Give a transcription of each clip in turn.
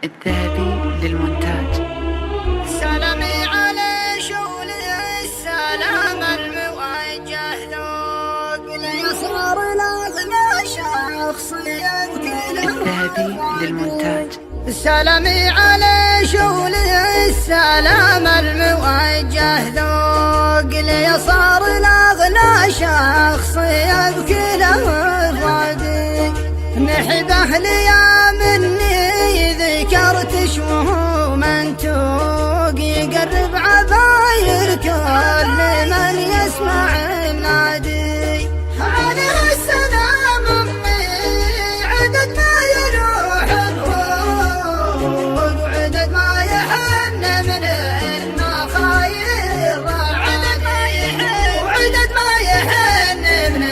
الذهبي للمونتاج. سلامي على شغلي السلام الموجه ذوق اليسار لاغنى شخصيا الذهبي للمونتاج. سلامي على شغلي السلام الموجه ذوق اليسار لاغنى شخصيا بكل افرادي نحبه ليا مني ذكرت شموما توق يقرب عباير كل من يسمع النادي عليه السلام امي عدد ما يروح الروق وعدد ما يحن من المخاير وعدد ما يحن من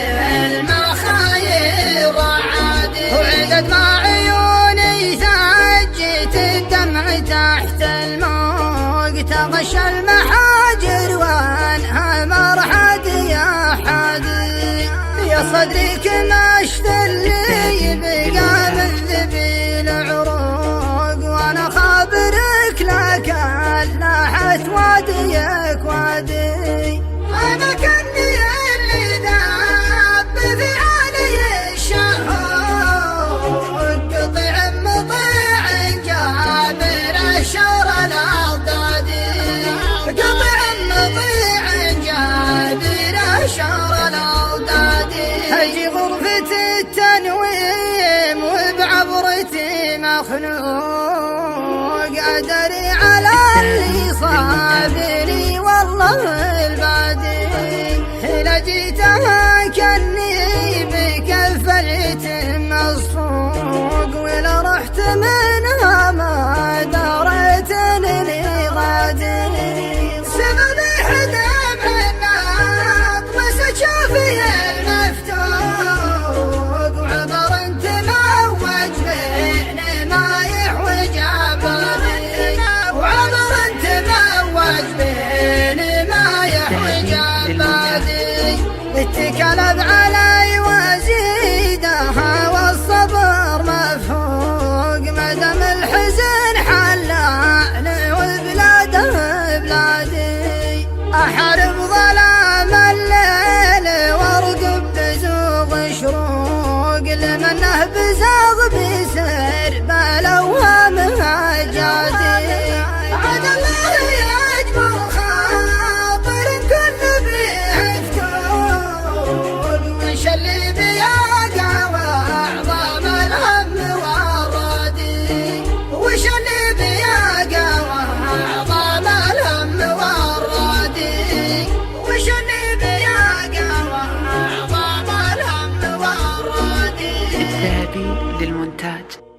المخاير وعدد ما عيوني ثجت الدمع تحت الموج تغشى المحاجر وانها مرحدي يا حادي يا صدري كمشت اللي بقى من ذبي العروق وانا خابرك لك لاحت واديك وادي انا كني اللي ذاب في علي الشهوق قطع مطيع جابر الشر الاضدادي قطع مطيع جابر الشر الاضدادي اجي غرفة التنويم وبعبرتي مخنوق ادري على اللي صابني والله البادي إذا جيتها كني بكفلت مصفوق ولا رحت منها ما دريت انني غادي سبب حدام الناط بس شافي المفتوق وعبر انت موج بين ما يحوج عبادي وعبر انت موج بين ما يحوج عبادي اتكلب علي وزيدها والصبر مفوق مدام الحزن حلاني وبلاده بلادي احارب ظلام الليل وارقب بزوغ شروق لمنه بزاغ بيسر بلوهمها جادي عاد الله يجبر خاطر كل وش اللي بيقع وعظام الهم والرادي وش اللي بيقع وعظام الهم والرادي وش اللي بيقع وعظام الهم والرادي الذهبي للمونتاج.